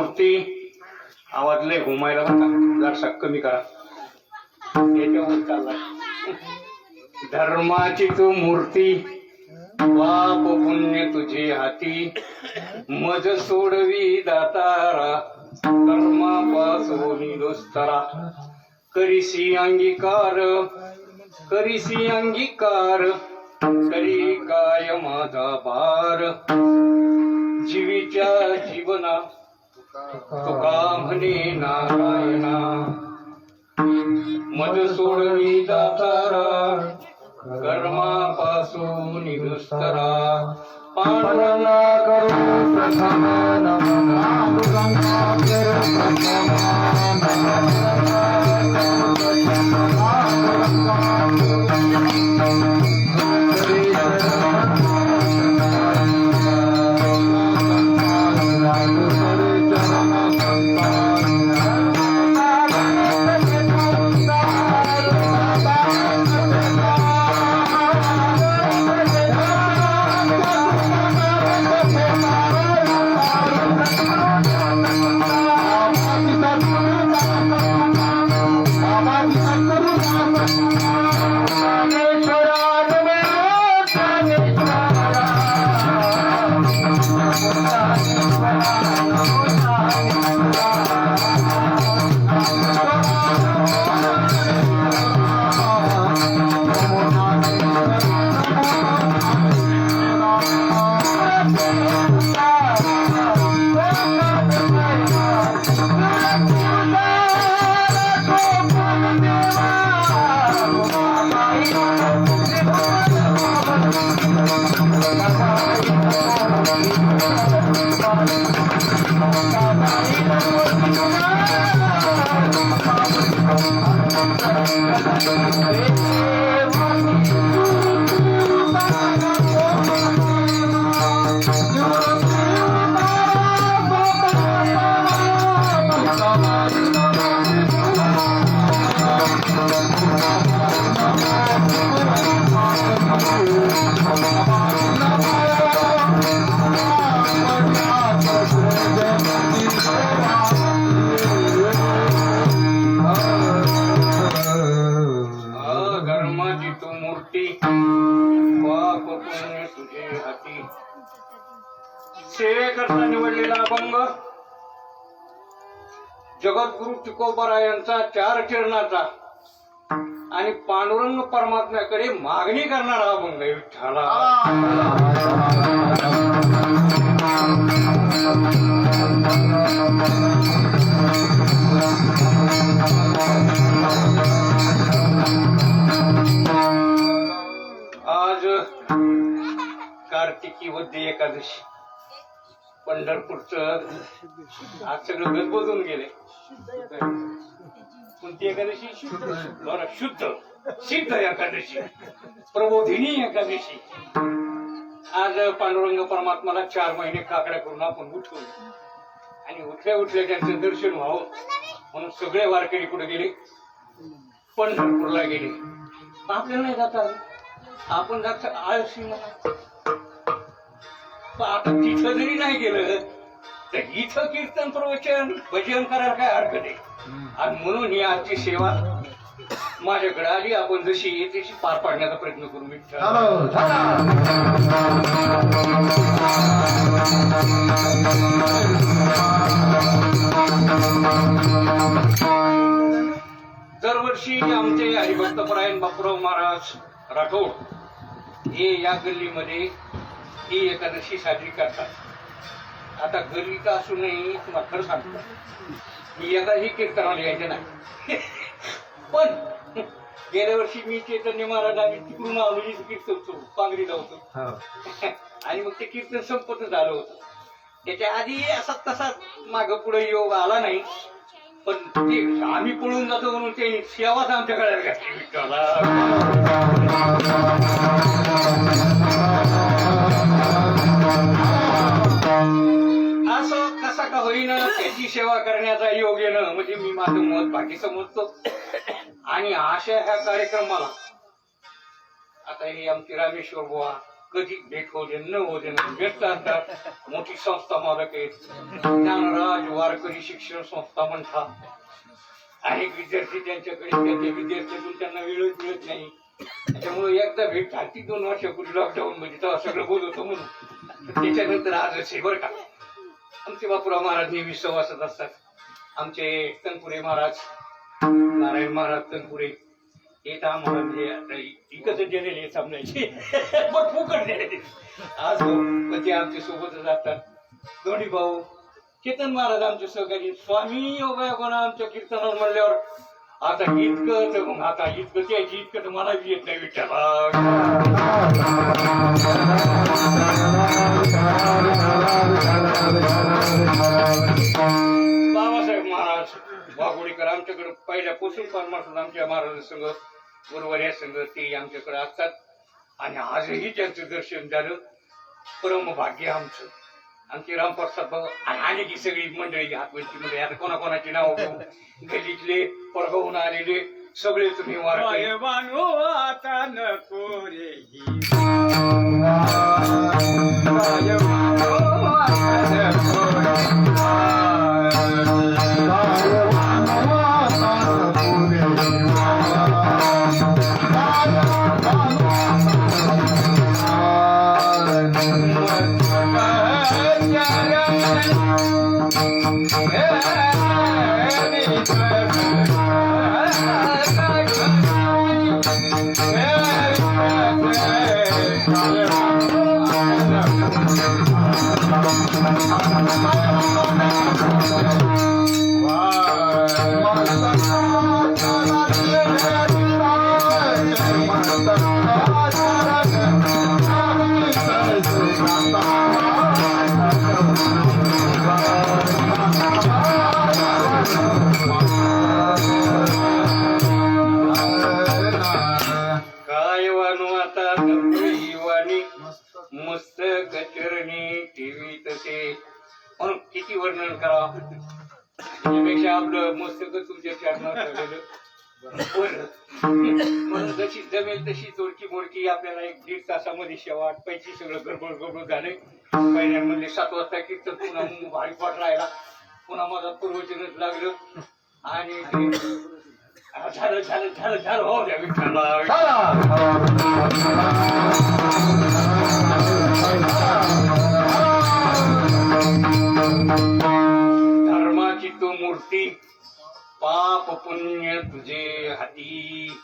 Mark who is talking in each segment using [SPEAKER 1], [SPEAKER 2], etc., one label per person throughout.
[SPEAKER 1] मूर्ती. आवाज लय घुमायला होता, जरासा कमी करा. याच्यावर चाललाय. धर्माची तू मूर्ती, पाप पुण्य तुझे हाती, मज सोडवी दातारा, कर्मापासून दुस्तरा. करीसी अंगीकार, करीसी अंगीकार, करी काय माझा भार. जीवीच्या जीवना तुका म्हणे नारायणा, मज सोडवी दातारा, कर्मापासून दुस्तरा. पांडुरंगा करू प्रथम नमन, पांडुरंगा करू प्रथम सेवेकरता निवडलेला अभंग जगद्गुरु तुकोबारायांचा 4 चरणाचा आणि पांडुरंग परमात्म्याकडे मागणी करणारा अभंग विठ्ठला. आज कार्तिकी वद्य एकादशी, पंढरपूरचं आज सगळं गजबजून गेले. कोणती एकादशी? शुद्ध सिद्ध एकादशी, प्रबोधिनी एकादशी. आज पांडुरंग परमात्माला 4 महिने काकड्या करून आपण उठवलं आणि उठल्या उठल्या त्यांचं दर्शन व्हावं म्हणून सगळे वारकरी कुठे गेले? पंढरपूरला गेले. आपल्याला नाही जाता, आपण जात आळशी. आता तिथं जरी नाही गेलं तर इथं कीर्तन प्रवचन भजन करायला काय हरकत आहे. आणि म्हणून ही आजची सेवा माझ्याकडे आली. आपण जशी येते तशी पार पाडण्याचा प्रयत्न करू. दरवर्षी आमचे हरिभक्तपरायण बापूराव महाराज राठोड हे या गल्लीमध्ये ही एकादशी साजरी करतात. आता गल्ली का असू नये तुम्हाला खरं सांगतो, मी एकदाही कीर्तनाला यायचे नाही. पण गेल्या वर्षी मी चैतन्य महाराज आम्ही तिकडून आलो, कीर्तन पांगरी लावतो आणि मग ते कीर्तन संपत झालं होतं. त्याच्या आधी असा तसा माग पुढे योग आला नाही. पण ते आम्ही पळून जातो म्हणून ते सेवाच आमच्या गळ्यात घातली विठ्ठला. असं कसा का होईना त्याची सेवा करण्याचा योग येणं म्हणजे मी माझं मत बाकी समजतो. आणि अशा ह्या कार्यक्रमाला आता हे आमचे रामेश्वर बुवा कधी भेट होऊ दे न होऊ दे भेट करतात. मोठी संस्था मालक आहेत, ज्ञानराज वारकरी शिक्षण संस्था म्हणतात. अनेक विद्यार्थी त्यांच्याकडे, त्यांच्या विद्यार्थ्यातून त्यांना वेळच मिळत नाही. त्यामुळे एकदा भेट झाली 2 वर्षापूर्वी लॉकडाऊन मध्ये, तेव्हा सगळं बोलवतो म्हणून. त्याच्यानंतर आजच आहे बरं का. आमचे बापूराव महाराज नेहमी सहवासात असतात. आमचे तनपुरे महाराज, नारायण महाराज तनपुरे येत आम्हाला म्हणजे इकत दिलेले समजायचे पण फुकट दिलेले. आज ते आमच्या सोबतच असतात. दोन्ही भाऊ चेतन महाराज आमचे सहकारी. स्वामी योगा कोणा आमच्या कीर्तनावर म्हणल्यावर आता इतकं, मग आता इतकं त्याची इतकं तर मला बी येत नाही विचारा. बाबासाहेब महाराज वाघोडीकर आमच्याकडे पहिल्यापासून परमार्थ आमच्या महाराजांसंग गुरुवारी संघ ते आमच्याकडे असतात. आणि आजही त्यांचं दर्शन झालं, परम भाग्य आमचं. आमची रामप्रसाद भाऊ आणि अनेक सगळी मंडळी हातवरची मंडळी, आता कोणाकोणाची नाव गल्लीतले परगावून आलेले सगळे तुम्ही आता नको रे मस्त कचरणी टीव्ही तसे म्हणून किती वर्णन करा. त्यापेक्षा आपलं मस्तक तुमच्या चरणात म्हणून जशी जमेल तशी तोडकी मोडकी आपल्याला 1-1.5 तासामध्ये शेवा आटपायची. सगळं गडबड झालंय. पहिल्यांमध्ये 7 वाजता कीर्तन, पुन्हा भारी पाठ राहिला, पुन्हा माझा पूर्वचनच लागलं आणि झालं हो द्या विठ्ठला. धर्माची तो मूर्ती, पाप पुण्य तुझे हाती.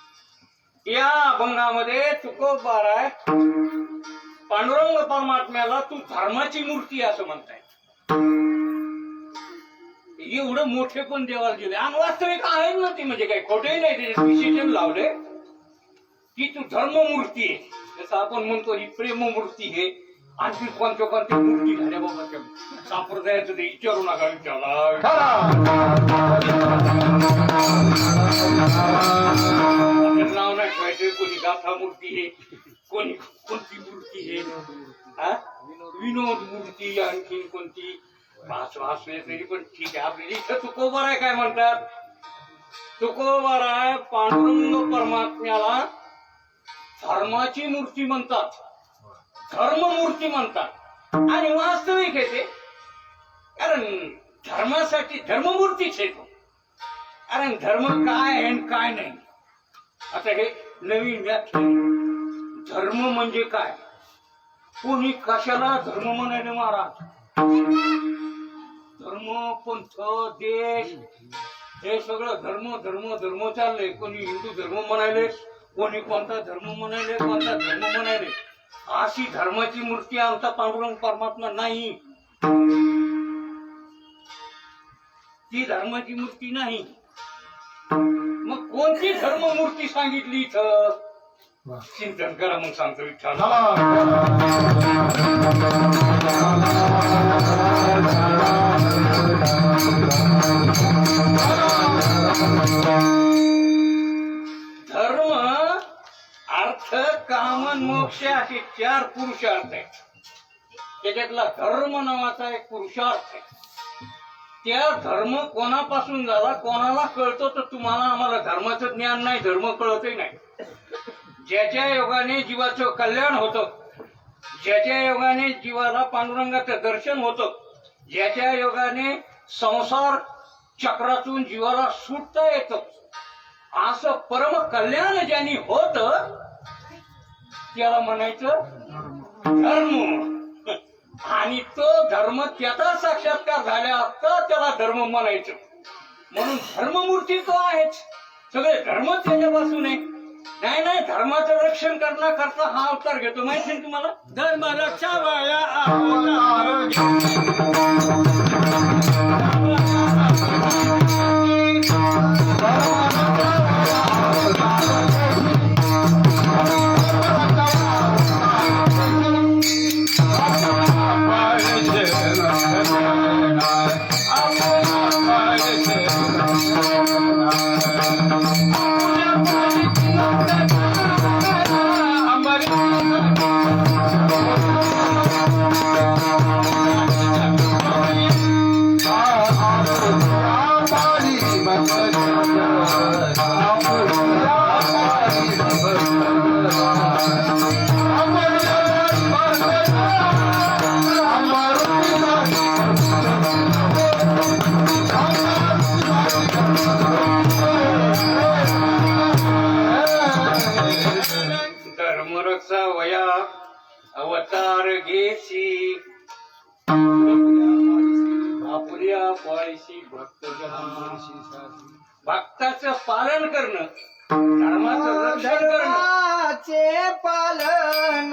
[SPEAKER 1] या अभंगामध्ये तुकोबाराय पांडुरंग परमात्म्याला तू धर्माची मूर्ती असं म्हणताय. एवढं मोठे पण देवाला दिले आणि वास्तविक आहे ना ती, म्हणजे काही खोटही नाही. त्याचे विशेषण लावले की तू धर्ममूर्ती आहे. जसं आपण म्हणतो ही प्रेममूर्ती आहे. आणखी कोणत्या मूर्ती झाल्या बाबा त्या संप्रदायाचं ते विचारू नका विचारला. नाव नाही ठेवायचं. कोणी गाथा मूर्ती आहे, कोणी कोणती मूर्ती आहे, विनोद मूर्ती, आणखी कोणती भास तरी पण ठीक आहे. आपल्याला इथं तुकोबाराय काय म्हणतात? तुकोबाराय पांडुरंग परमात्म्याला धर्माची मूर्ती म्हणतात, धर्ममूर्ती म्हणतात. आणि वास्तविक आहे ते, कारण धर्मासाठी धर्ममूर्तीच आहे तो. कारण धर्म काय आहे आणि काय नाही. आता हे नवीन व्याख्या. धर्म म्हणजे काय? कोणी कशाला धर्म म्हणाले महाराज? धर्म, पंथ, देश हे सगळं धर्म धर्म धर्म चाललंय. कोणी हिंदू धर्म म्हणाले, कोणी कोणता धर्म म्हणाले, कोणता धर्म म्हणाले. अशी धर्माची मूर्ती आमचा पांडुरंग परमात्मा नाही. ती धर्माची मूर्ती नाही. मग कोणती धर्ममूर्ती सांगितली इथं? चिंतन करा, मग सांगतो विठ्ठल. धर्म, अर्थ, काम, मोक्ष असे 4 पुरुषार्थ आहेत. त्याच्यातला धर्म नावाचा एक पुरुषार्थ आहे. त्या धर्म कोणापासून झाला, कोणाला कळतो? तर तुम्हाला आम्हाला धर्माचं ज्ञान नाही, धर्म कळतही नाही. ज्याच्या योगाने जीवाचं कल्याण होतं ज्याच्या योगाने जीवाला पांडुरंगाचं दर्शन होतं, ज्याच्या योगाने संसार चक्रातून जीवाला सुटता येतं, असं परम कल्याण ज्यांनी होत त्याला म्हणायचं धर्म. आणि तो धर्म त्याचा साक्षात्कार झाल्या का त्याला धर्म म्हणायचं. म्हणून धर्ममूर्ती तो आहेच, सगळे धर्म त्याच्यापासून आहे. नाही नाही, धर्माचं रक्षण करण्याकरता हा अवतार घेतो. माहिती आहे तुम्हाला, धर्म रक्षा धर्मरक्षा वया अवतार घेसी आपल्या पायशी भक्ताचं पालन करणं, धर्माचं रक्षण करणं,
[SPEAKER 2] पालन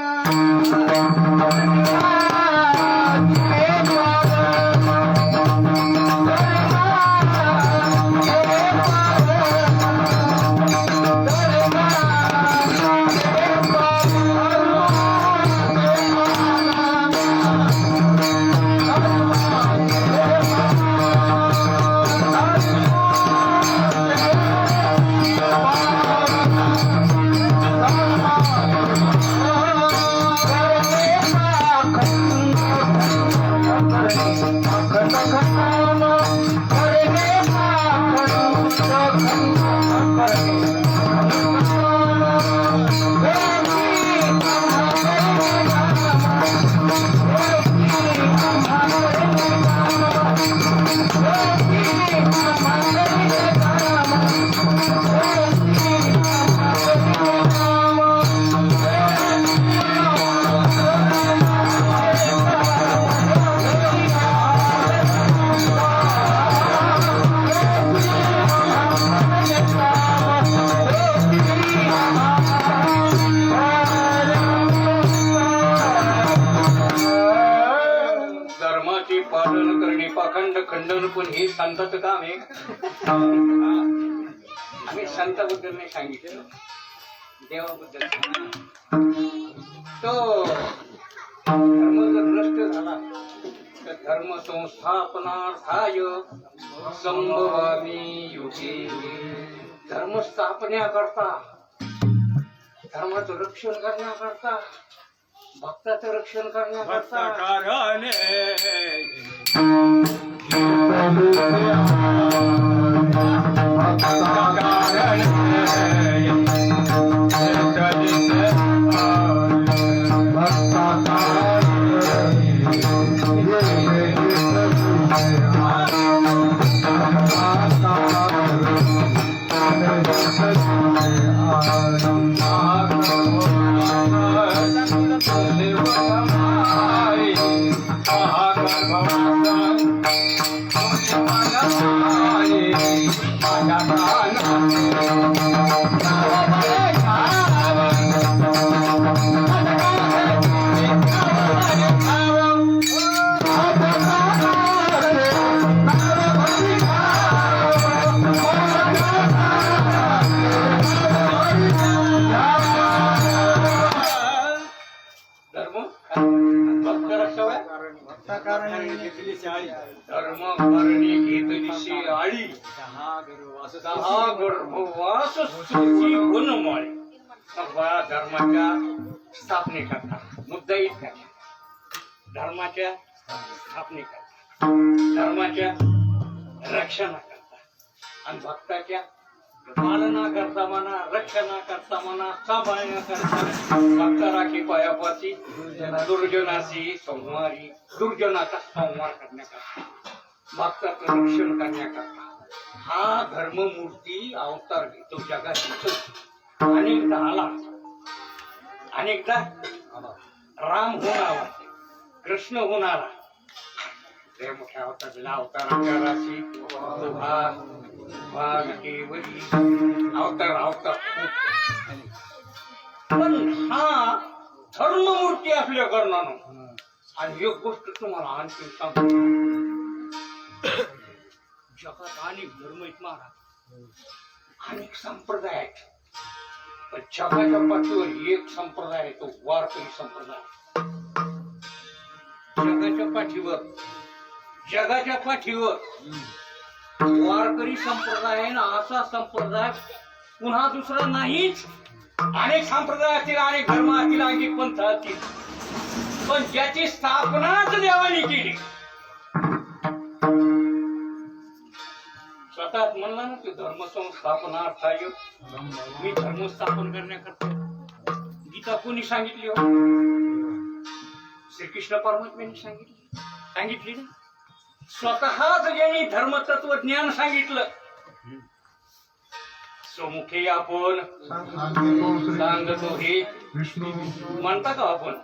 [SPEAKER 1] पालन करणे, पाखंड खंडन पण हे संताचं काम आहे. आम्ही संताबद्दल नाही सांगितलं, देवाबद्दल. तो धर्म जर नष्ट झाला तर धर्म संस्थापनार्थाय संभवामी युगे. धर्म स्थापण्याकरता, धर्माचं रक्षण करण्याकरता, भक्ताचं रक्षण करण्याकरता धर्म करणी घेतलीशी आळी, दहा गर्भवास सुखी गुणमाळी. धर्माच्या स्थापनेकरता मुद्दा इतका, धर्माच्या स्थापनेकरता, धर्माच्या रक्षणाकरता आणि भक्ताच्या पालना करता म्हणा, रक्षणा करता म्हणा, सांभाळण्या करता भक्त राखी पायापाची दुर्जनाची संहारी, दुर्जनाचा संहार करण्याकरता, भक्ताचं रक्षण करण्याकरता हा धर्ममूर्ती अवतार घेतो जगात. अनेकदा आला, अनेकदा राम होऊन आला, कृष्ण होऊन आला. ते मोठ्या अवताराची अवतार पण हा धर्ममूर्ती आपल्या करणार. आणि एक गोष्ट तुम्हाला आणखी सांगतो, जगात अनेक धर्म आहेत महाराज, अनेक संप्रदाय आहेत, पण जगाच्या पाठीवर एक संप्रदाय आहे, तो वारकरी संप्रदाय. जगाच्या पाठीवर वारकरी संप्रदाय आहे ना, असा संप्रदाय पुन्हा दुसरा नाहीच. अनेक संप्रदाय असतील, अनेक धर्म असतील, अनेक पंथ असतील, पण ज्याची स्थापनाच देवाने केली. स्वतःच म्हणला ना ते धर्मसंस्थापना अर्थाय, मी धर्म स्थापन करण्याकरता. गीता कोणी सांगितली हो? श्रीकृष्ण परमात्म्यांनी सांगितली ना. स्वतःच ज्यांनी धर्मतत्व ज्ञान सांगितलं, स्वमुखे आपण सांगतो हे म्हणता का आपण?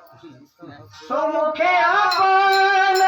[SPEAKER 1] स्वमुखे आपण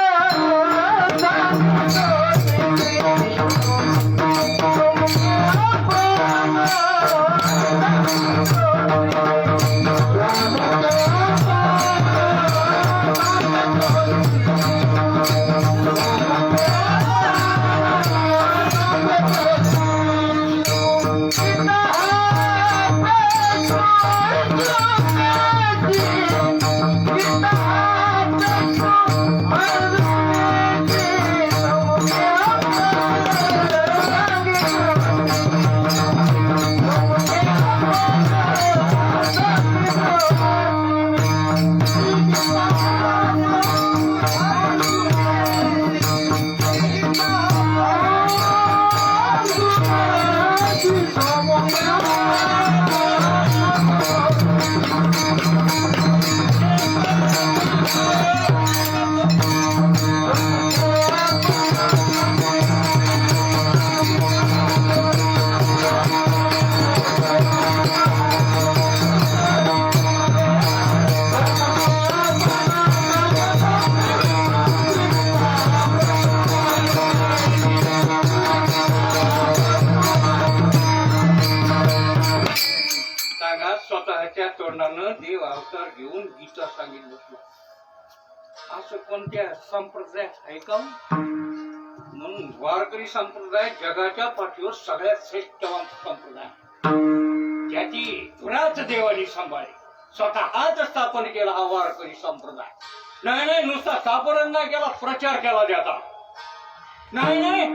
[SPEAKER 1] स्वतःच्या तोंडानं देव अवतार घेऊन गीता सांगितलं. असं कोणत्या संप्रदायात आहे का? म्हणून वारकरी संप्रदाय जगाच्या पाठीवर सगळ्यात श्रेष्ठ संप्रदाय, ज्याची धुराच देवानी सांभाळे, स्वतःच स्थापन केला हा वारकरी संप्रदाय. नाही नुसता स्थापन नाही केला, प्रचार केला त्याचा. नाही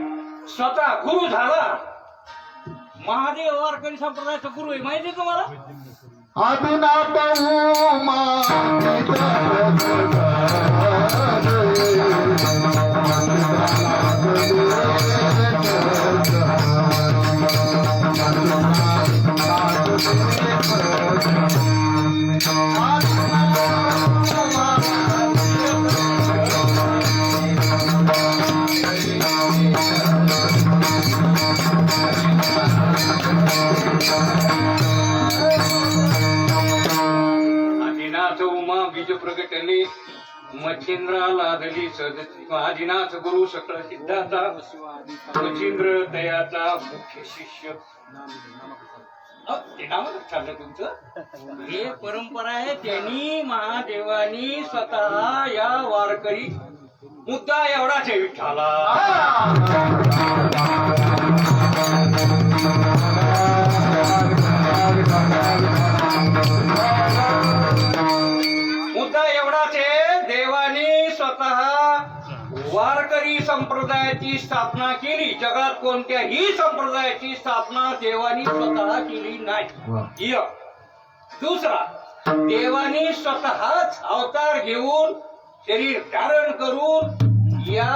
[SPEAKER 1] स्वतः गुरु झाला. महादेव वारकरी संप्रदायाचा गुरु आहे, माहिती आहे तुम्हाला?
[SPEAKER 2] आदिना
[SPEAKER 1] बीज प्रगटने मच्छिंद्रा लादली सदती. आदिनाथ गुरु सकळ सिद्धाचा मच्छिंद्र दयाचा मुख्य शिष्य. ते नाव ठरलं तुमचं? हे परंपरा आहे. त्यांनी महादेवानी स्वतः या वारकरी मुद्दा एवढाच आहे विठ्ठला. मुद्दा एवढाच आहे, देवाने स्वतः वारकरी संप्रदायाची स्थापना केली. जगात कोणत्याही संप्रदायाची स्थापना देवानी स्वतः केली नाही. दुसरा, देवानी स्वतःच अवतार घेऊन शरीर धारण करून या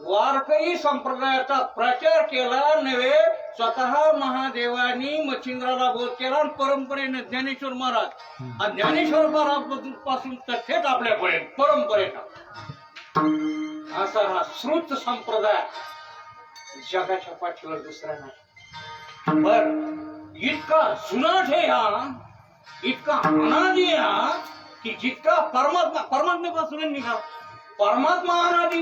[SPEAKER 1] वारकरी संप्रदायाचा प्रचार केला नव्हे, स्वतः महादेवानी मच्छिंद्राला बोध केला आणि परंपरेने ज्ञानेश्वर महाराज आणि ज्ञानेश्वर महाराज पासून तर थेट आपल्यापर्यंत परंपरेनं असा हा श्रुत संप्रदाय जगाच्या पाठीवर दुसरा नाही. बर इतका जुनाट आहे हा, इतका अनादी आहे हा, की जितका परमात्म्यापासून निघा. परमात्मा अनादी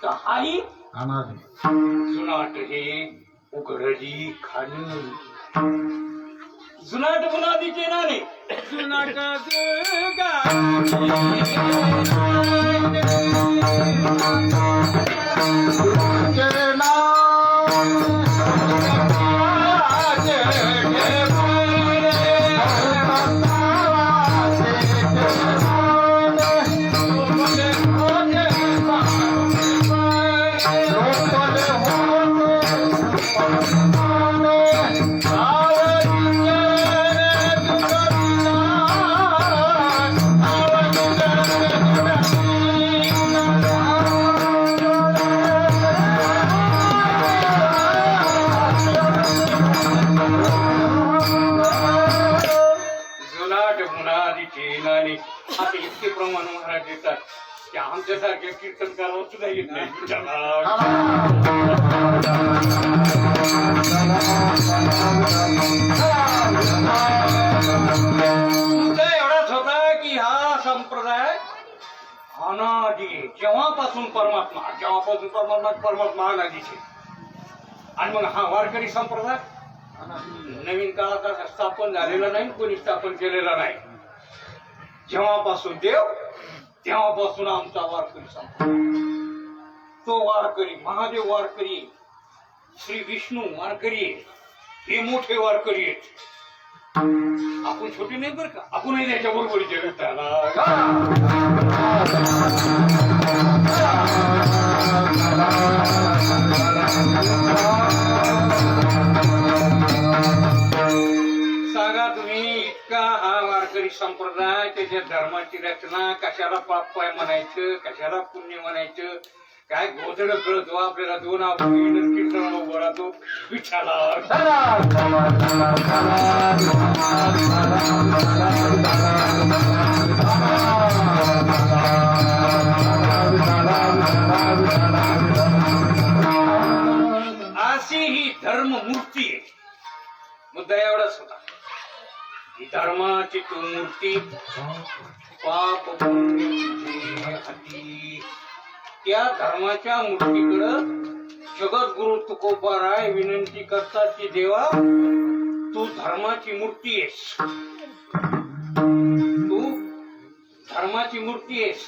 [SPEAKER 1] हाही
[SPEAKER 2] अनादी
[SPEAKER 1] जुनाट हे उघडली खाणी. जुनाट गुणादीचे नाणे जुनाट आता इतके प्रमाण महाराज देतात की आमच्यासारख्या कीर्तनकारावर सुद्धा येत नाही. मुद्दा एवढाच होता की हा संप्रदाय अनादी, जेव्हापासून परमात्मा अनादीचे. आणि मग हा वारकरी संप्रदाय नवीन काळात स्थापन झालेला नाही, कोणी स्थापन केलेला नाही. जेव्हापासून देव तेव्हापासून आमचा वारकरी संप्रदाय. तो वारकरी महादेव वारकरी, श्री विष्णू वारकरी, हे मोठे वारकरी आहेत. आपण छोटे नाही बरं का, आपणही त्याच्या बरोबरीचे सांगा तुम्ही. इतका हा वारकरी संप्रदाय, त्याच्या धर्माची रचना, कशाला पाप पाय म्हणायचं, कशाला पुण्य म्हणायचं, काय गोधड कळतो आपल्याला. दोन आपण कीर्तन उभा तो विठाला अशी ही धर्ममूर्ती आहे. मुद्दा एवढाच होता. ही धर्माची तू मूर्ती पाप हाती. त्या धर्माच्या मूर्तीकडं जगद्गुरु तुकोबाराय विनंती करतात की देवा, तू धर्माची मूर्ती आहेस, तू धर्माची मूर्ती आहेस.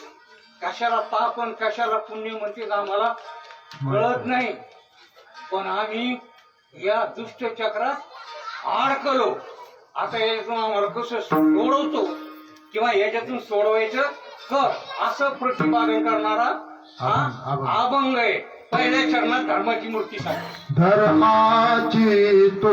[SPEAKER 1] कशाला पाप आणि कशाला पुण्य म्हणते आम्हाला कळत नाही, पण आम्ही या दुष्ट चक्रात अडकलो. आता यातून आम्हाला कसं सोडवतो किंवा याच्यातून सोडवायचं कर, असं प्रतिपादन करणारा हा अभंग आहे. पहिल्या चरणात धर्माची मूर्ती सांग.
[SPEAKER 2] धर्माची तू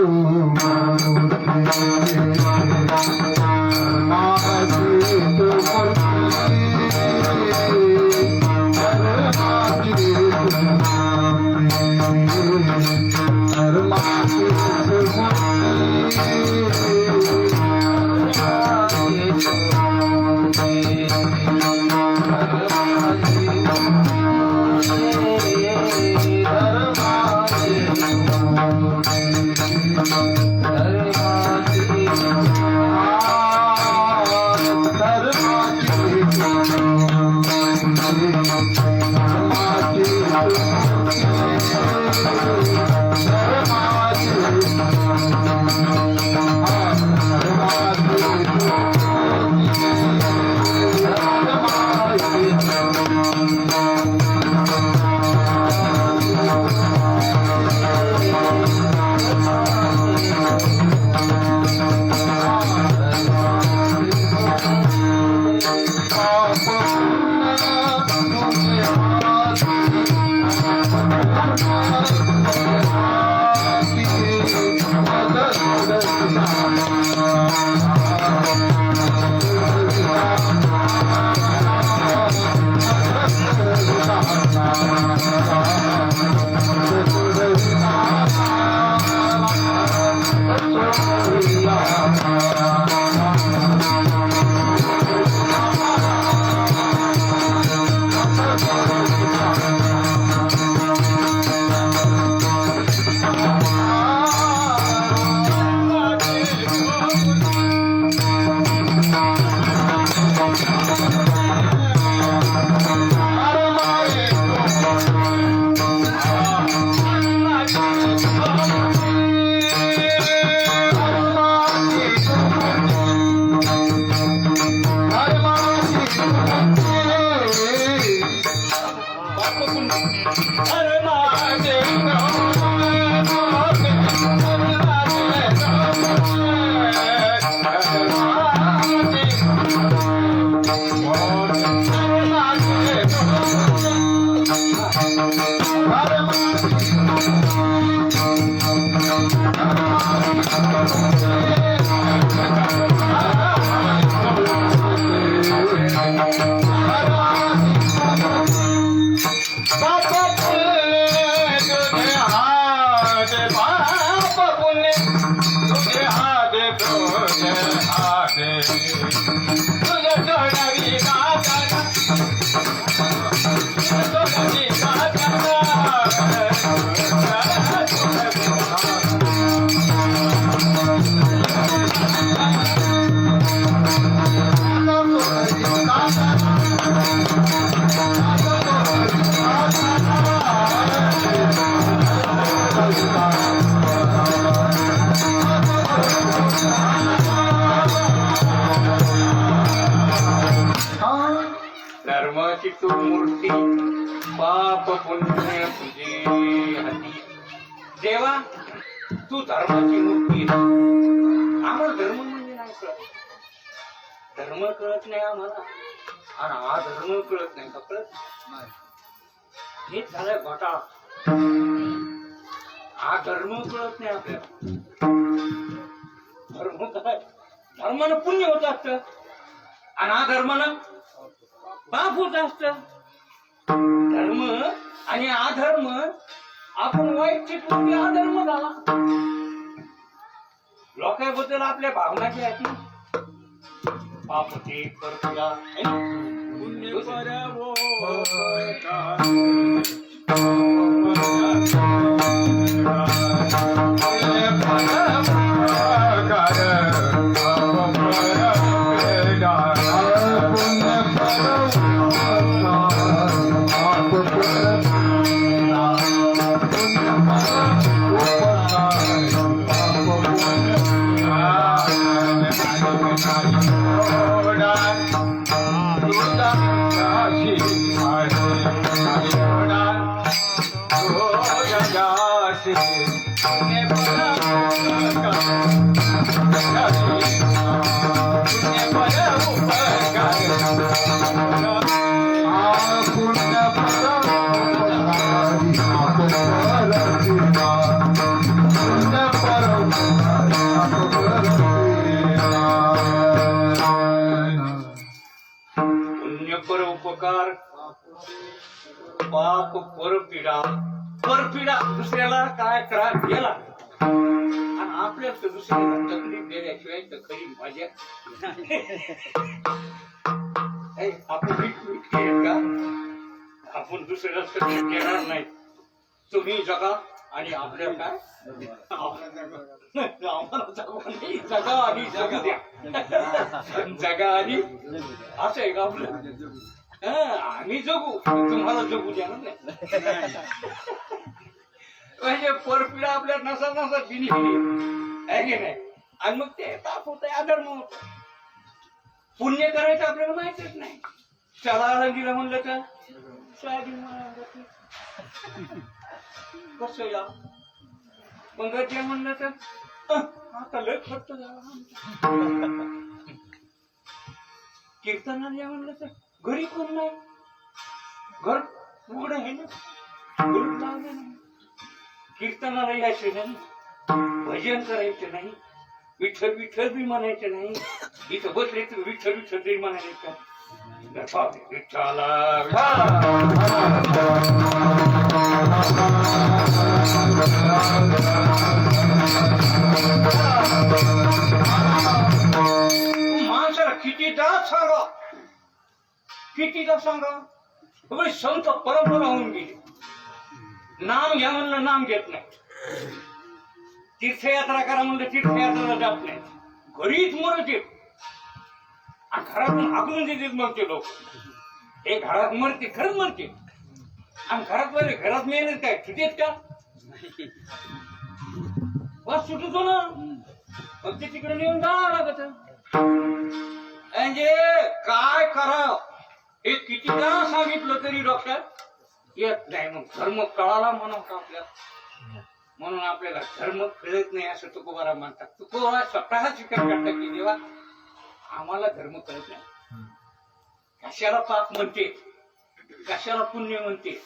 [SPEAKER 1] तुझ्या सोडावी गाताना, सोडावी गाताना. धर्माची तू मूर्ती पाप पुण्य तुझे हाती. देवा तू धर्माची मूर्ती आहे. आम्हाला धर्म म्हणजे नाही कळत. धर्म कळत नाही आम्हाला आणि हा धर्म कळत नाही का? कळत नाही. हेच झालंय घोटाळा. हा धर्म कळत नाही आपल्याला. धर्म काय? धर्मानं पुण्य होत असत आणि हा धर्मानं पाप होत असत. धर्म आणि अधर्म आपण वाईट चित्ती अधर्म झाला. लोकांबद्दल आपल्या भावनाची आहे पाप ते परपुरा पुण्य परवो परोपकार पाप परपीडा. परपीडा दुसऱ्याला काय त्रास गेला आणि आपल्या दुसऱ्याला तकलीफ दिल्याशिवाय तर खरी मजा. आपण वीट केलं का? आपण दुसऱ्याला तकलीफ देणार नाही. तुम्ही जगा आणि आपल्या काय आम्हाला जगा नाही, जगा आणि जगू द्या. जगा आणि असं आहे का आपलं? आम्ही जगू, तुम्हाला जगू द्या ना. म्हणजे परपीडा आपल्या नसा नसा दिली आहे की नाही. आणि मग ते पाप होत आहे, अधर्म होत. पुण्य करायचं आपल्याला माहितीच नाही. चला आळंदीला म्हणलं तर सोयाबीन कसं या पंगत म्हणलं तर आता लय खर्च झाला. कीर्तनाला म्हणलं तर घरी कोण नाही, घर उघड आहे ना, लावलं नाही. कीर्तनाला यायचं नाही, भजन करायचं नाही, विठ्ठल विठ्ठल बी म्हणायचं नाही. इथं बसले तर विठ्ठल विठ्ठल तरी म्हणायचं. विठ्ठला माणसाला कितीदा सांगा, कितीदा सांगा. संत परंपरा होऊन गेली. नाम घ्या म्हणलं नाम घेत नाही. तीर्थयात्रा करा म्हणलं तीर्थयात्रा जात नाही. घरीच मरत येत आणि घरातून हाकून देतात. मग ते लोक हे घरात मरते, खरंच मरते. आणि घरात मध्ये घरात मेहनत काय सुटेत का? बस सुटतो ना. मग ते तिकडे नेऊन जावं लागत. म्हणजे काय करावं हे कितीदा सांगितलं तरी डॉक्टर येत नाही. मग धर्म कळाला म्हणून का आपल्याला, म्हणून आपल्याला धर्म कळत नाही असं तुकोबारा म्हणतात. तुकोबारा स्वतः स्वीकार करतात की देवा आम्हाला धर्म कळत नाही. कशाला पाप म्हणते, कशाला पुण्य म्हणते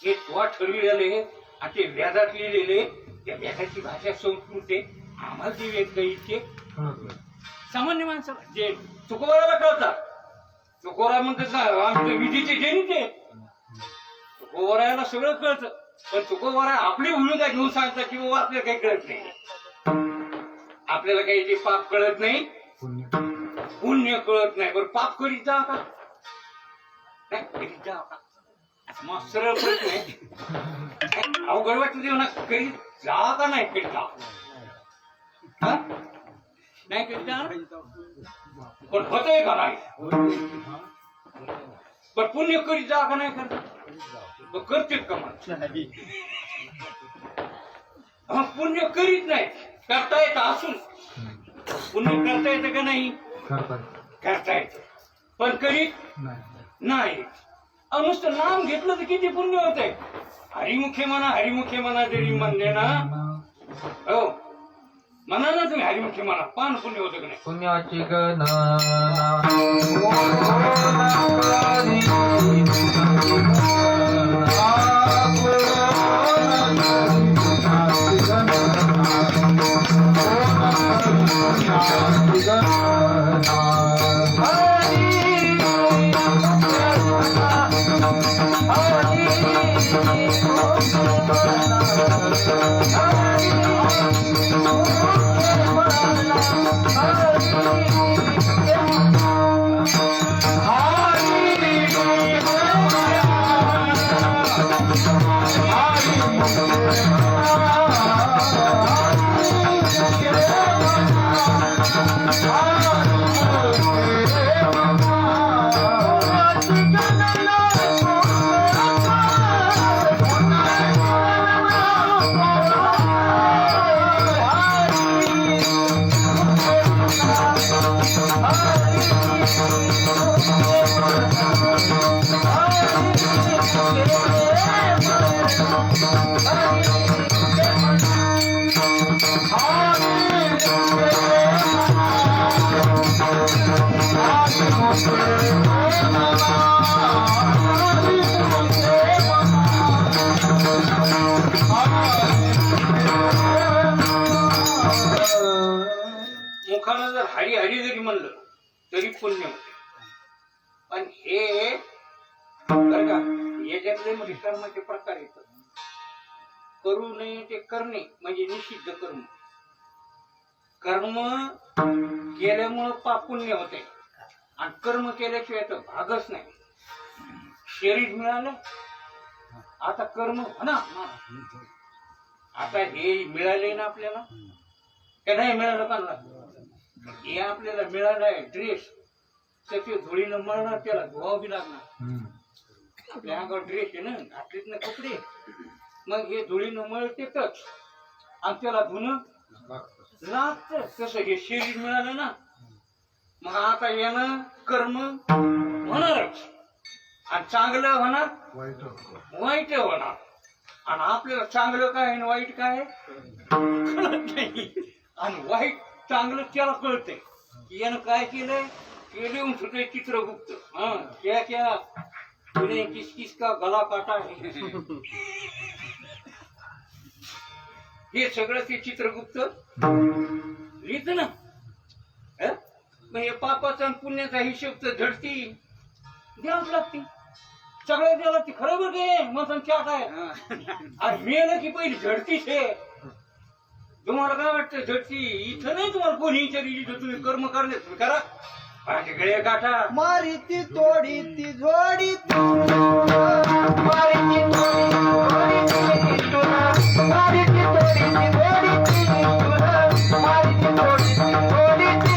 [SPEAKER 1] हे तुला ठरविलेले आणि ते वेदात लिहिलेले. त्या वेदाची भाषा संस्कृत आहे. आम्हाला ते वेद इतके सामान्य माणसाला जे तुकोबाराला कळतात. तुकोबा म्हणतात ना आमच्या विधीचे जनिते. तुकोबाराला सगळं कळतं, पण तुकोबारा आपली भूमिका घेऊन सांगतात की बाबा आपल्याला काही कळत नाही. आपल्याला काही ते पाप कळत नाही, पुण्य कळत नाही बरं पाप करीत जा का नाही करीत जा का मग सरळ प्रश्न आहे अवघड वाटत देऊ ना करीत जा का नाही करीत जा हा? नाही करीत जा पण होतंय का नाही पण पुण्य करीत जा का नाही करत करतेत का मला पुण्य करीत नाही करता येत असून पुण्य करता येतं का नाही करता येत पण करीत नाही नुसतं नाम घेतलं तर किती पुण्य होतंय हरिमुखे म्हणा जरी म्हणले ना हो म्हणा ना तुम्ही हरिमुखे म्हणा पान पुण्य होतं का नाही
[SPEAKER 2] पुण्याची
[SPEAKER 1] मुखानं जर हरी हरी जरी म्हणलं तरी पुण्य होते पण हे बर का याच्यातले मध्ये कर्माचे प्रकार येतात करू नये ते करणे म्हणजे निषिद्ध कर्म कर्म केल्यामुळं पाप पुण्य होते आणि कर्म केल्याशिवाय तर भागच नाही शरीर मिळालं आता कर्म हो ना आता हे मिळाले ना आपल्याला का नाही मिळालं का हे आपल्याला मिळालं आहे ड्रेस तर ते धुळीनं मळणार त्याला धुवा बी लागणार आपल्या अंगावर ड्रेस आहे ना घातलेत ना कपडे मग हे धुळीनं मळतेच आणि त्याला धुणं लागतं तसं हे शरीर मिळालं ना मग आता यानं कर्म होणारच आणि चांगलं होणार वाईट होणार आणि आपल्याला चांगलं काय आणि वाईट काय कळत नाही आणि वाईट चांगलं त्याला कळतंय यानं काय केलंय ते लिहून सुटलंय चित्रगुप्त हा क्या क्या तूने किस किस का गला काटा है हे सगळं ते चित्रगुप्त लिहित ना मग हे पापाचा आणि पुण्याचा हिशोब तर झडती द्यावच लागते सगळं द्यावं लागते खरं बरं काय मग क्या काय आणि मेलं की पहिली झडतीच आहे तुम्हाला काय वाटतं झडती इथं नाही तुम्हाला कोणी विचारली तुम्ही कर्म करणे तुम्ही करा माझे गळे गाठा
[SPEAKER 3] मारी ती तोडी ती जोडी मारी ती मारी ती तोडी ती जोडी मारी ती तोडी ती जोडी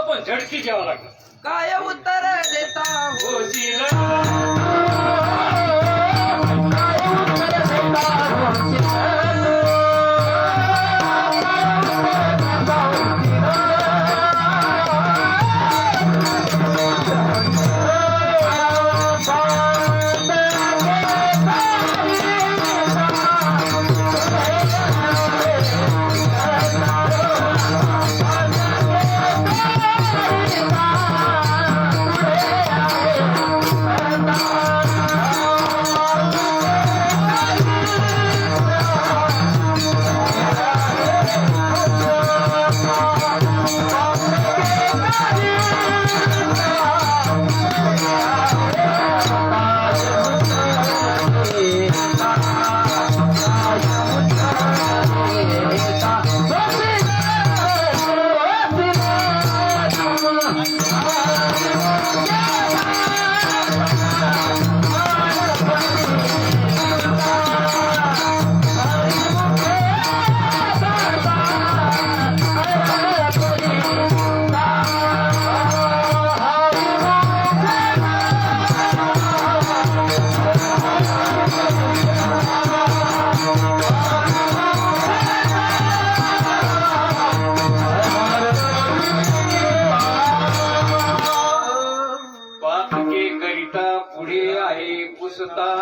[SPEAKER 1] पण झडकी घ्यावं लागलं
[SPEAKER 3] काय उत्तर देता
[SPEAKER 1] होशील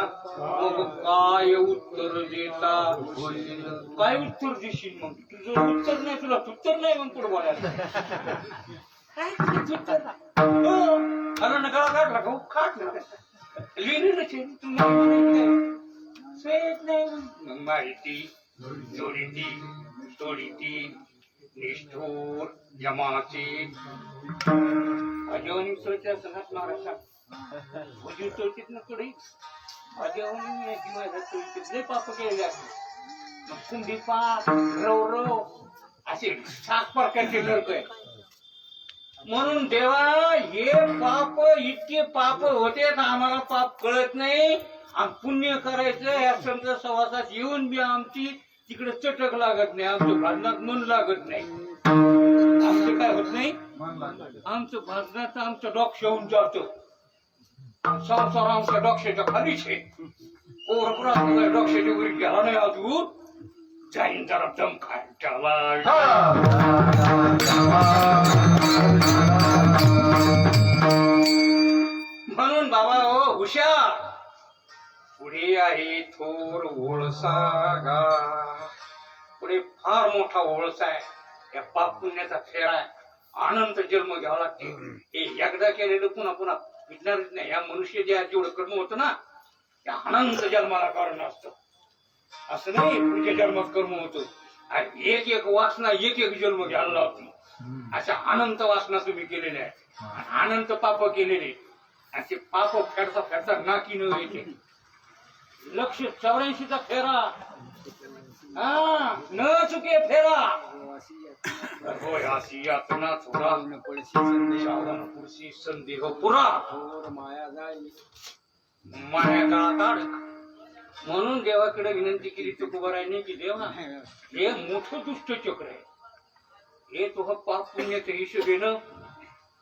[SPEAKER 1] मग काय उत्तर देता? काय उत्तर देशील मग? तुझं उत्तर नाही, तुला उत्तर नाही मग पुढे बोलायला. काय तुझं उत्तर नाही? हो. अरे नका काढला का खाटला लिहिलेलंच आहे. तुम्ही नाही मग माहिती जोडीती तोडीती निष्ठूर जमाती अजेवणी चोळच्या सणात महाराष्ट्रात उजीव चोळतीत ना कडे अजेवणी चोळतीत लय पाप केले असते. मग कुंडी पाप रव रव असे 7 प्रकारचे लोक आहे. म्हणून देवा हे पाप इतके पाप होते आम्हाला पाप कळत नाही आणि पुण्य करायचं या समजा सवासात येऊन बी आमची तिकडे चटक लागत नाही, आमच्या भाजनात मन लागत नाही. आमचं काय होत नाही, आमचं भाजनात आमचं डोक्ष होऊन जातं. संसार आमच्या डोक्याच्या खालीच आहे. पोरपुरा डोक्याच्या वर गेला नाही अजून जाईन जरा दम खायला. म्हणून बाबा हो हुशार पुढे आहे थोर ओळसागा. पुढे फार मोठा ओळसा आहे. या पाप पुण्याचा फेरा आहे. अनंत जन्म घ्यावा लागते. हे एकदा केलेलं पुन्हा पुन्हा भेटणारच नाही. या मनुष्य जे जेवढं कर्म होतं ना त्या अनंत जन्माला कारण असतं. असं नाही पुढच्या जन्मात कर्म होतं. एक एक वासना एक एक जन्म घ्यायला लावते. अशा अनंत वासना तुम्ही केलेल्या आहेत. अनंत पाप केलेले असे पाप फेडता फेडता नाकी न येते. लक्ष 84चा फेरा न चुके फेरा होय अशी यातना थोडा पुरुषी संदेह पुरा माया काळ. म्हणून देवाकडे विनंती केली तुकोबारायने की देवा हे मोठं दुष्ट चक्र आहे. हे तुझं पाप पुण्याचं हिशोबेनं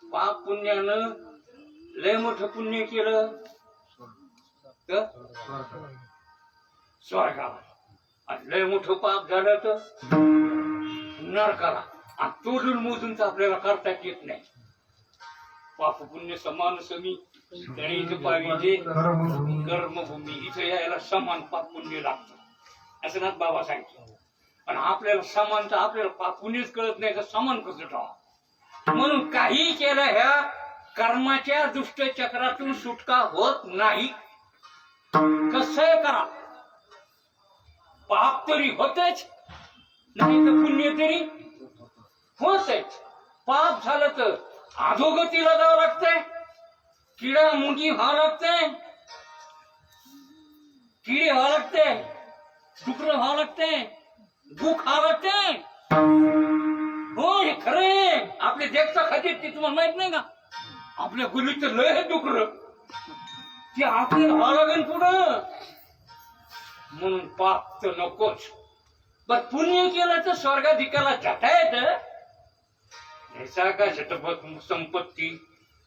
[SPEAKER 1] पाप पुण्यानं लय मोठं पुण्य केलं तर स्वर्गाला आणि लय मोठं पाप झालं तर नरकाला. आणि तोडून मोजून तर आपल्याला करता येत नाही. पाप पुण्य समान समी पाहिजे कर्मभूमी इथं यायला समान पाप पुण्य लागतं असं ना बाबा सांगितलं. पण आपल्याला समान तर आपल्याला पाप पुण्यच कळत नाही तर समान कसं ठेवा. म्हणून काही केलं ह्या कर्माच्या दुष्ट चक्रातून सुटका होत नाही. कसं करा पाप तरी होतच नाही तर पुण्य तरी होतच. पाप झालं तर अधोगतीला जावं लागतंय. किडा मुंगी व्हावं लागतंय. किडे व्हावं लागतंय. डुकर व्हावं लागतंय. गु खावं लागतंय. हो हे खरंय. आपले देखता खाते ते तुम्हाला माहित नाही का? आपल्या गुलीत लय आहे डुकर ते आपल्याला व्हावं लागेल पुढं. म्हणून पाप तर नकोच. पण पुण्य केलं तर स्वर्गाधिकाला जाता येत. का शतपथ संपत्ती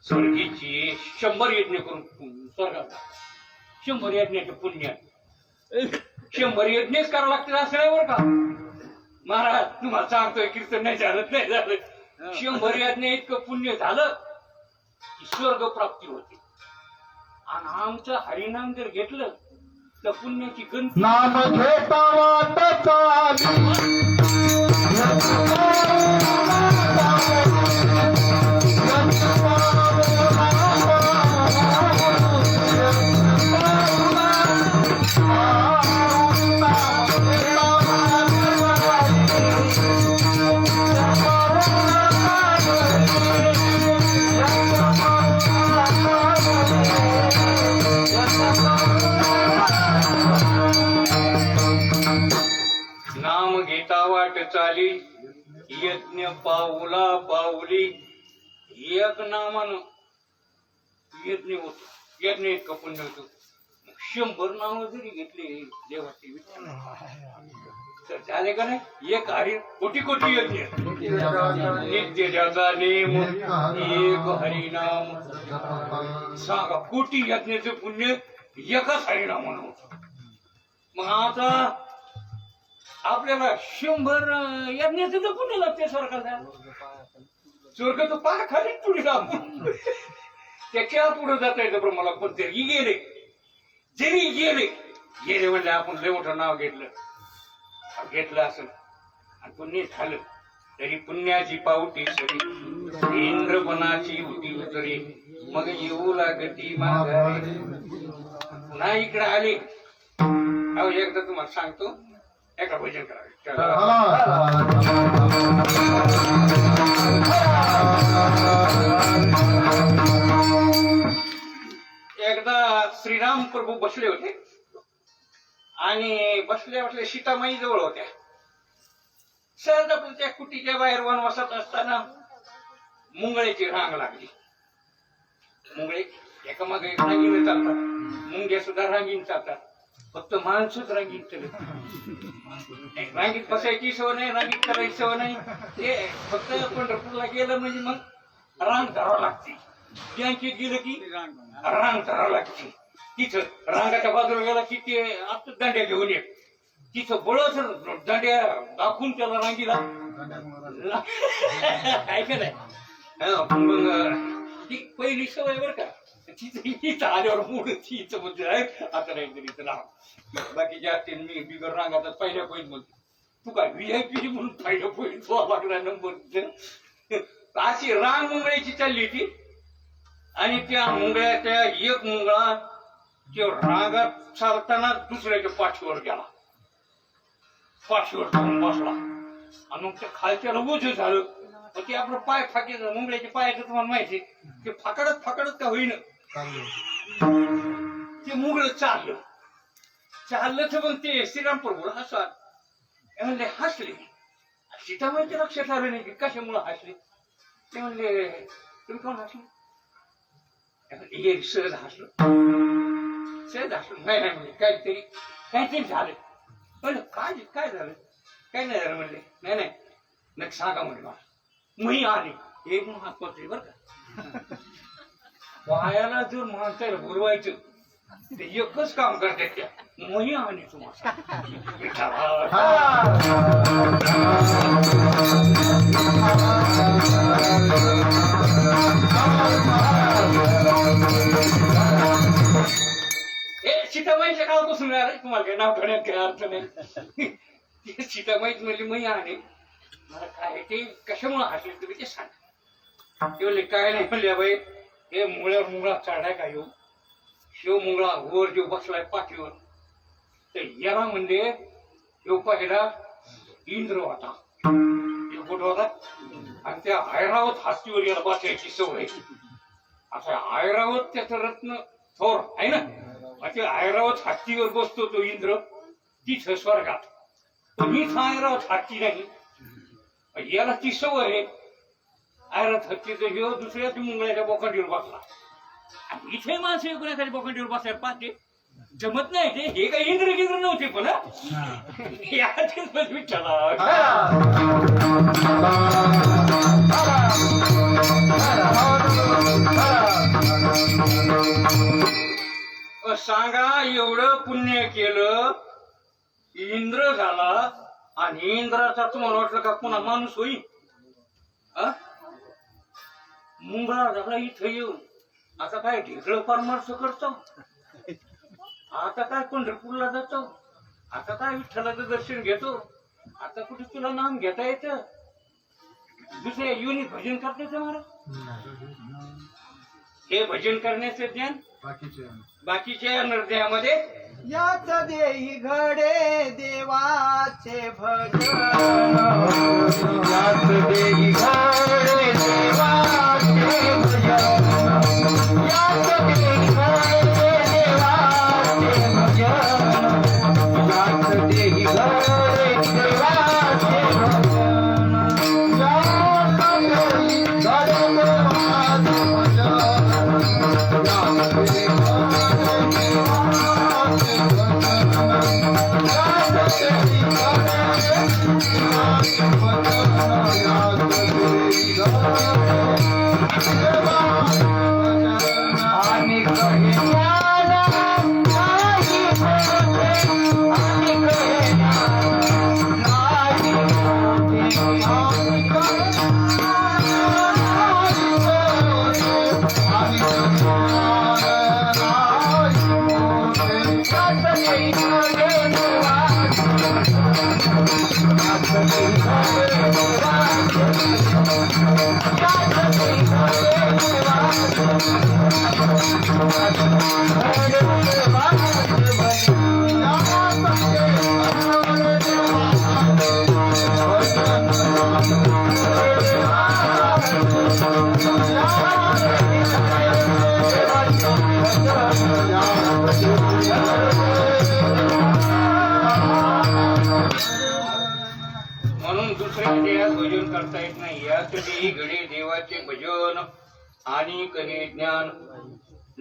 [SPEAKER 1] स्वर्गीची 100 यज्ञ करून स्वर्गात 100 यज्ञाचं पुण्य 100 यज्ञच करावं लागतील असं नाही बरं का महाराज. तुम्हाला सांगतोय कीर्तन नाही झालं नाही झालं 100 यज्ञ इतकं पुण्य झालं की स्वर्ग प्राप्ती होते. आणि आमचं हरिनाम जर घेतलं तर पुण्याची गणती
[SPEAKER 2] नाम घेता वाटत
[SPEAKER 1] नाम घेता वाट चाली यज्ञ पाऊला पाऊली. एक नामानं यज्ञ होतो. यज्ञ इतकं पुण्य होतं. 100 नाव जरी घेतले देवाचे विठ्ठल तर झाले का नाही. एक हरी कोटी कोटी यज्ञ नित्य ज्याचा नेम एक हरिनाम. सांगा कोटी यज्ञाचं पुण्य एकाच हरिनामानं होतं. मग आता आपल्याला 100 यज्ञाचं तर पुण्य लागते स्वर्गाला. स्वर्ग तर पार खाली तुडी त्याच्या पुढे जाता येतं ब्रह्माला पण तरी गेले जरी गेले म्हणजे आपण लय मोठं नाव घेतलं असं आणि पुण्य झालं तरी पुण्याची पावटी सरी इंद्रपणाची होती उतरी मग येऊ लागती माघारी पुन्हा इकडे आले अहो एकदा तुम्हाला सांगतो एका भजन करावे एकदा श्रीराम प्रभू बसले होते आणि बसल्या सीतामाई जवळ होत्या सहज आपण त्या कुटीच्या बाहेर वनवासात असताना मुंगळ्याची रांग लागली मुंगळे एकामागे एक रांगीने चालतात मुंग्या सुद्धा रांगीन चालतात फक्त माणसंच रांगीन चालत रांगीत बसायची सवय नाही रांगीत करायची सवय नाही ते फक्त पंढरपूरला गेलं म्हणजे मग रांग धरावं लागते बँकेत गेलं की रांग धरावं लागते तिथं रांगाच्या बाजूला गेला की ते आता दांड्या घेऊन ये तिथं बळच दांड्या दाखवून त्याला रांगीला ऐका नाही मग ती पहिली सवय बरं का तिथं आल्यावर मोठ तिचं म्हणजे आता नाही तरी इथं नाव बाकीच्या असतील मी बिगर रांगाचा पहिल्या पॉईंट म्हणतो तू काय VIP म्हणून पहिल्या पॉईंट लागला नंबर अशी रांग मुंगळ्याची चालली ती आणि त्या मुंगळ्याच्या एक मुंगळा त्या रांगात चालताना दुसऱ्याच्या पाठीवर गेला पाठीवर जाऊन बसला आणि मग त्या खालच्याला ओझं झालं मग ते आपलं पाय फाके मुंगळ्याच्या पायाचं तुम्हाला माहिती ते फाकडत का होईना ते मुंगळ चाललं तर मग ते श्रीराम प्रभू म्हणले हसले सीतामाईच्या लक्षात आलं नाही की कशामुळे हसले ते म्हणले तुम्ही कोण हसले सहज हसलो नाही म्हणजे काहीतरी झालं म्हणलं काय झालं काय नाही झालं म्हणले नाही नक्की सांगा म्हणजे मला मी आले एक महत्वाचं बरं का पायाला जर माणसाला बोलवायचं ते एकच काम करतात त्या मी आली तुम्हाला सीतामाईच्या काळापासून तुम्हाला काय नाव ठेवण्यात काय अर्थ नाही सीतामाईच म्हणली मी आहे मला काय ते कशामुळे हसले तुम्ही ते सांग ते म्हणले काय नाही म्हणले बाई हे मुळ्यावर मुंगळा चढाय का येऊ शिव मुंगळा वर जो बसलाय पाठीवर तर याला म्हणजे ह्यो पाहिला इंद्र होता कुठं होता आणि त्या ऐरावत हत्तीवर याला बसायची सवय आता ऐरावत त्याचं रत्न थोर आहे ना ते ऐरावत हत्तीवर बसतो तो इंद्र तिथं स्वर्गात मीच ऐरावत हत्ती नाही याला ती सवय आहे ऐरावत हत्तीचं ह्यो दुसऱ्या मुंगळ्याच्या बोकांडीवर बसला आणि इथे माणसं कोणाच्या बोकांडीवर बसायला पाहते जमत नाही ते हे काही इंद्र गिंद्र नव्हते पण सांगा एवढं पुण्य केलं इंद्र झाला आणि इंद्राचा तुम्हाला वाटलं का पुन्हा माणूस होईल मुंगळा झाला इथं येऊन आता काय ढेकळ परामर्श करतो आता काय पंढरपूरला जातो आता काय विठ्ठलाचं दर्शन घेतो आता कुठे तुला नाम घेता येतं दुसऱ्या युनी भजन करता येतं मला हे भजन करण्याचं ज्ञान बाकीच्या नृत्यामध्ये
[SPEAKER 3] याच देही घडे देवाचे भजन याच देही घडे देवाचे भजन याच देही घडे देवाचे भजन याच देही घडे देवाचे भजन याच देही घडे देवाचे भजन
[SPEAKER 1] म्हणून दुसऱ्या देहात भजन करता येत नाही. यासाठी घडे देवाचे भजन आणि कहे ज्ञान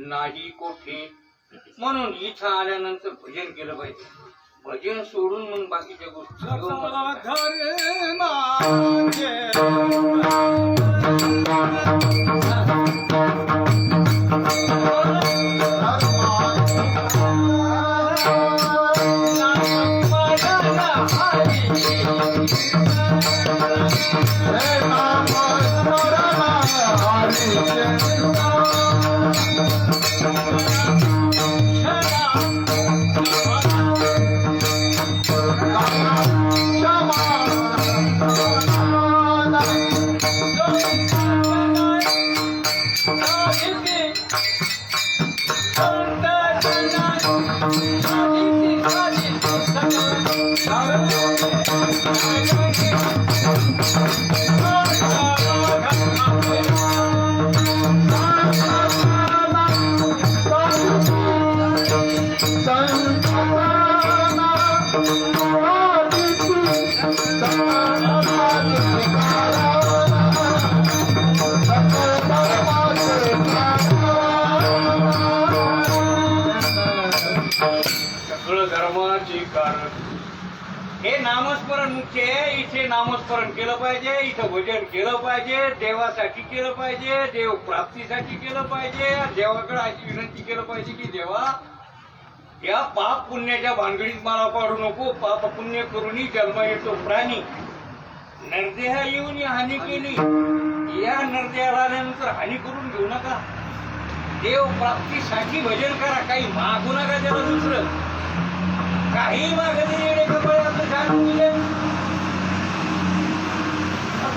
[SPEAKER 1] नाही कोठे. म्हणून इथं आल्यानंतर भजन केलं पाहिजे. भजन सोडून मग बाकीच्या गोष्टी सगळं धर्माचे कारण हे नामस्मरण मुख्य आहे. इथे नामस्मरण केलं पाहिजे, इथं भजन केलं पाहिजे, देवासाठी केलं पाहिजे, देव प्राप्तीसाठी केलं पाहिजे. देवाकडे अशी विनंती केलं पाहिजे की देवा या पाप पुण्याच्या भानगडीत मला पाडू नको. पाप पुण्य करूनही जन्म येतो प्राणी. नरदेहा येऊन हानी केली, या नरदेहाला आल्यानंतर हानी करून घेऊ नका. देव प्राप्तीसाठी भजन करा. काही मागू नका त्याला दुसरं. काही मागत येणे कपडे आपलं जाणून दिले.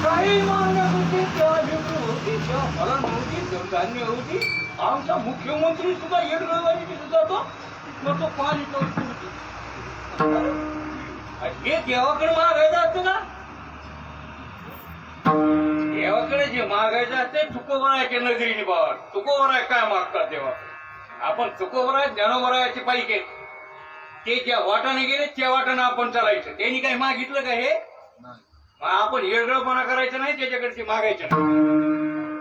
[SPEAKER 1] काही मागण्यात होती तेव्हा विक्री होती, तेव्हा फलन होती, धान्य होती. आमचा मुख्यमंत्री सुद्धा येडगळवाणी सुद्धा तो पाणी हे देवाकडे मागायचं असतं का? देवाकडे जे मागायचं असते तुकोबरायच्या नगरीने बाबा. तुकोबराय काय मागतात देवा? आपण तुकोबराय ज्ञानोबरायाचे पाहिजे. ते ज्या वाटाने गेले त्या वाटाने आपण चालायचं. त्यांनी काही मागितलं का हे? आपण येडगळपणा करायचं नाही, त्याच्याकडे ते मागायचं नाही.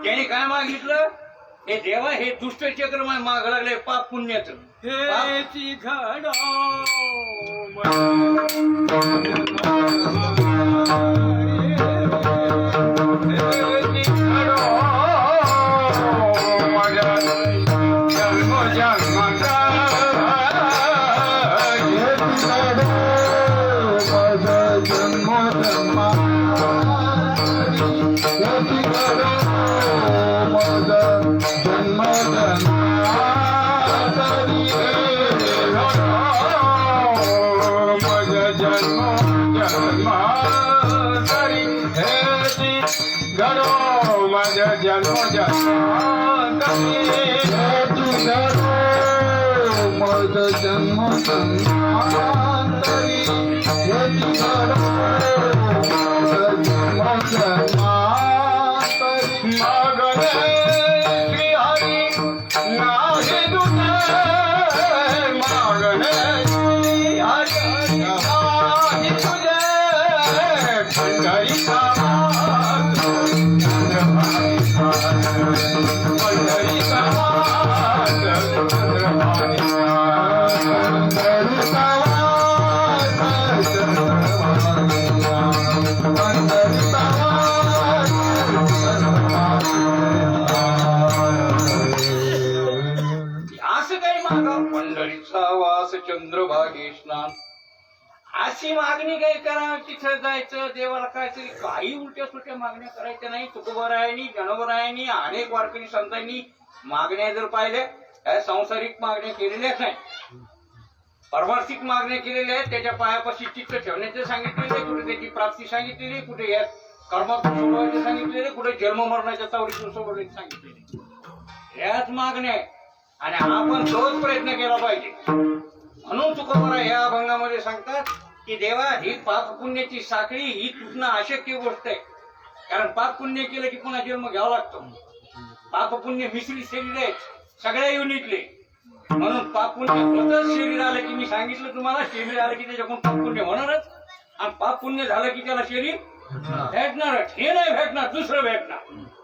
[SPEAKER 1] त्यांनी काय मागितलं? हे देवा हे दुष्ट चक्र माग लागले पाप पुण्याचं. चंद्रभागे स्नान अशी मागणी काही करा. तिथं जायचं देवाला काहीतरी काही उलट्या सुलट्या मागण्या करायच्या नाही. तुकोबरायांनी ज्ञानोबरायांनी अनेक वारकरी संतांनी मागण्या जर पाहिल्या सांसारिक मागण्या केलेल्याच नाही, पारमार्थिक मागण्या केलेल्या आहेत. त्याच्या पायापाशी चित्त ठेवण्याचं सांगितलेले, कुठे त्याची प्राप्ती सांगितलेली, कुठे या कर्मातून सोडवायचे सांगितलेले, कुठे जन्म मरणाच्या तावडीतून सोडवण्याचे सांगितलेले. याच मागण्या आणि आपण तोच प्रयत्न केला पाहिजे. म्हणून तुकोबरा या अभंगामध्ये सांगतात की देवा ही पाप पुण्याची साखळी ही तुटणं अशक्य गोष्ट आहे. कारण पाप पुण्य केलं की पुन्हा जन्म घ्यावा लागतो. पाप पुण्य मिश्रित शरीर आहे सगळ्या युनिटले. म्हणून पाप पुण्य होतच शरीर आलं की मी सांगितलं तुम्हाला शरीर आलं की त्याच्याकडून पाप पुण्य होणारच. आणि पाप पुण्य झालं की त्याला शरीर भेटणारच. हे नाही भेटणार दुसरं भेटणार.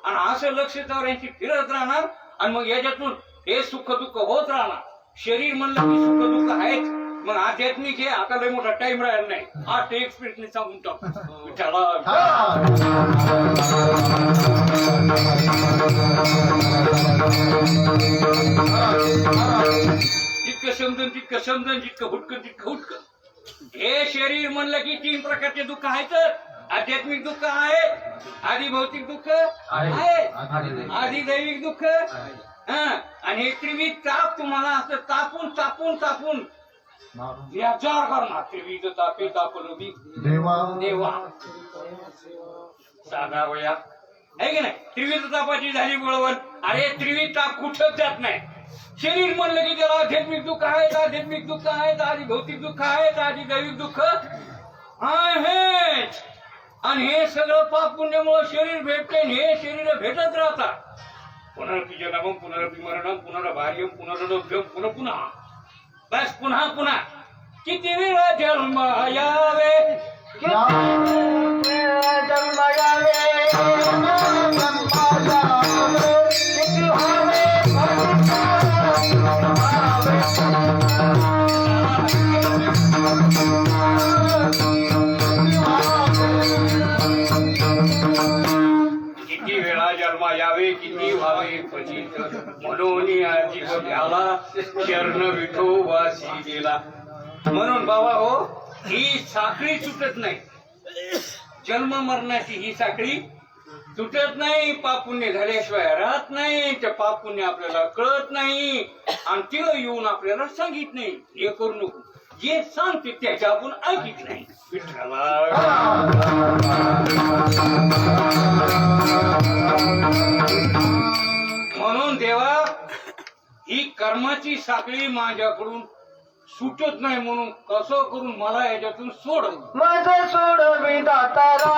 [SPEAKER 1] आणि असं लक्ष त्यावर यांची फिरत राहणार आणि मग याच्यातून हे सुख दुःख होत राहणार. शरीर म्हणलं की सुख दुःख आहेच. मग आध्यात्मिक हे आता लय मोठा टाइम राहिला नाही. हा ते एक्सपिरियन्सने सांगून टाकू विठ्ठला. जितकं समजून तितकं समजून जितकं हुटकं तितकं हुटकं. हे शरीर म्हणलं की 3 प्रकारचे दुःख आहेत. आध्यात्मिक दुःख आहे, आधी भौतिक दुःख आहे, आधी दैविक दुःख. आणि हे त्रिविध ताप तुम्हाला असं तापून तापून तापून याच्यावर करणार. त्रिविध तापे तापलोभी देवा साधा वया आहे की नाही. त्रिविध तापाची झाली बळवण. अरे त्रिविध ताप कुठंच जात नाही. शरीर म्हणलं की त्याला आध्यात्मिक दुःख आहेत, आध्यात्मिक दुःख आहेत, आधी भौतिक दुःख आहेत, आधी दैविक दुःख आहेच. आणि हे सगळं पाप पुण्यामुळे शरीर भेटते. हे शरीर भेटत राहतात. पुनरपि जन्मम पुनरपि मरणम पुनर्भार्यम पुनर्नव्यम पुन्हा पुन्हा बस पुन्हा पुन्हा. किती वेळा जन्म यावे
[SPEAKER 3] जन्म यावे किती
[SPEAKER 1] किती वेळा जन्म यावे किती व्हावे पतित. म्हणून आजी झाला शरण विठो वासी गेला. म्हणून बाबा हो ही साखळी सुटत नाही. जन्म मरणाची ही साखळी सुटत नाही. पाप पुण्य झाल्याशिवाय राहत नाही. ते पाप पुण्य आपल्याला कळत नाही आणि ते येऊन आपल्याला सांगित नाही हे करू नको. जे सांगते त्याच्या आपण ऐकित नाही. विठ्ठला म्हणून देवा ही कर्माची साखळी माझ्याकडून सुटत नाही. म्हणून कसं करून मला याच्यातून सोड.
[SPEAKER 3] माझं सोड विधातारा